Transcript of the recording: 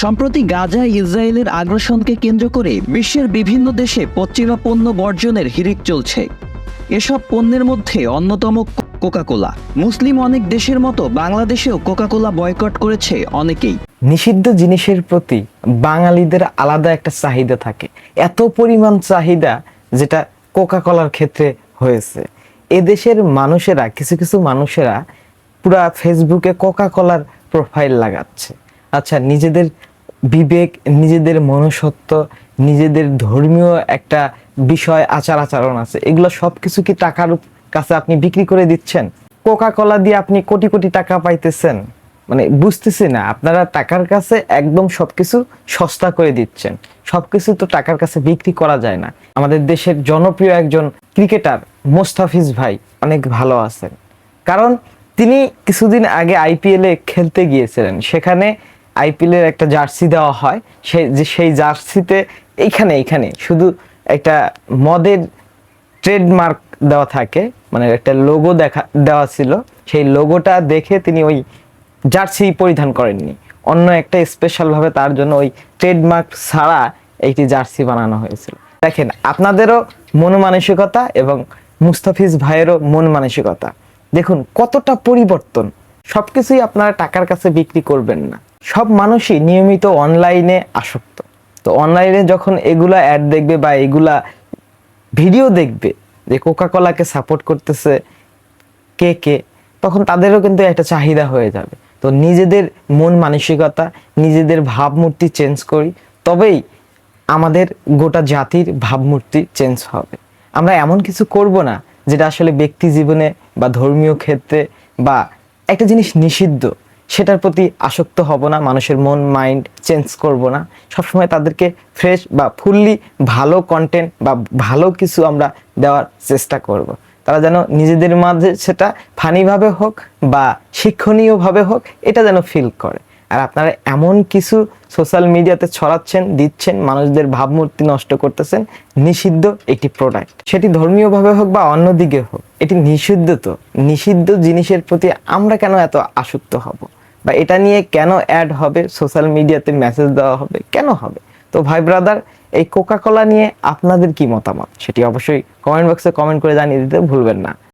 সম্প্রতি গাজায় ইসরায়েলের আগ্রাসনকে কেন্দ্র করে বিশ্বের বিভিন্ন দেশে পশ্চিমা পণ্য বর্জনের হিড়িক চলছে। এসব পণ্যের মধ্যে অন্যতম কোকাকোলা। মুসলিম অনেক দেশের মতো বাংলাদেশেও কোকাকোলা বয়কট করেছে অনেকেই। নিষিদ্ধ জিনিসের প্রতি বাঙালিদের আলাদা একটা চাহিদা থাকে, এত পরিমাণ চাহিদা যেটা কোকাকোলার ক্ষেত্রে হয়েছে। এদেশের মানুষেরা কিছু কিছু মানুষেরা পুরা ফেসবুকে কোকাকোলার প্রোফাইল লাগাচ্ছে। আচ্ছা, নিজেদের বিবেক, নিজেদের মনুষ্যত্ব, নিজেদের ধর্মীয় একটা বিষয়, আচার আচরণ আছে, এগুলো সবকিছু কি টাকার কাছে আপনি বিক্রি করে দিচ্ছেন? কোকাকোলা দিয়ে আপনি কোটি কোটি টাকা পাইতেছেন, মানে বুঝতেছি না। আপনারা টাকার কাছে একদম সবকিছু সস্তা করে দিচ্ছেন। সবকিছু তো টাকার কাছে বিক্রি করা যায় না। আমাদের দেশের জনপ্রিয় একজন ক্রিকেটার মোস্তাফিজ ভাই অনেক ভালো আছেন, কারণ তিনি কিছুদিন আগে আইপিএলে খেলতে গিয়েছিলেন। সেখানে আইপিএলের একটা জার্সি দেওয়া হয়, সেই জার্সিতে এইখানে শুধু একটা মদের ট্রেডমার্ক দেওয়া থাকে, মানে একটা লোগো দেওয়া ছিল। সেই লোগোটা দেখে তিনি ওই জার্সি পরিধান করেননি, অন্য একটা স্পেশাল ভাবে তার জন্য ওই ট্রেডমার্ক ছাড়া একটি জার্সি বানানো হয়েছিল। দেখেন, আপনাদেরও মন মানসিকতা এবং মুস্তাফিজ ভাইয়েরও মন মানসিকতা দেখুন কতটা পরিবর্তন। সবকিছুই আপনারা টাকার কাছে বিক্রি করবেন না। সব মানুষই নিয়মিত অনলাইনে আসক্ত। তো অনলাইনে যখন এগুলা অ্যাড দেখবে বা এগুলা ভিডিও দেখবে যে কোকাকোলাকে সাপোর্ট করতেছে কে, তখন তাদেরও কিন্তু একটা চাহিদা হয়ে যাবে। তো নিজেদের মন মানসিকতা, নিজেদের ভাবমূর্তি চেঞ্জ করি, তবেই আমাদের গোটা জাতির ভাবমূর্তি চেঞ্জ হবে। আমরা এমন কিছু করব না যেটা আসলে ব্যক্তি জীবনে বা ধর্মীয় ক্ষেত্রে বা একটা জিনিস নিষিদ্ধ, সেটার প্রতি আসক্ত হব না। মানুষের মন মাইন্ড চেঞ্জ করব না। সবসময় তাদেরকে ফ্রেশ বা ফুললি ভালো কন্টেন্ট বা ভালো কিছু আমরা দেওয়ার চেষ্টা করব। তারা যেন নিজেদের মাঝে সেটা ফানিভাবে হোক বা শিক্ষণীয়ভাবে হোক, এটা যেন ফিল করে। আর আপনারা এমন কিছু সোশ্যাল মিডিয়াতে ছড়াচ্ছেন, দিচ্ছেন, মানুষদের ভাবমূর্তি নষ্ট করতেছেন। নিষিদ্ধ একটি প্রোডাক্ট, সেটি ধর্মীয়ভাবে হোক বা অন্য দিকে হোক, এটি নিষিদ্ধ। তো নিষিদ্ধ জিনিসের প্রতি আমরা কেন এত আসক্ত হব, বা এটা নিয়ে কেন অ্যাড হবে, সোশ্যাল মিডিয়াতে মেসেজ দেওয়া হবে, কেন হবে? তো ভাই ব্রাদার, এই কোকাকোলা নিয়ে আপনাদের কি মতামত সেটি অবশ্যই কমেন্ট বক্সে কমেন্ট করে জানিয়ে দিতে ভুলবেন না।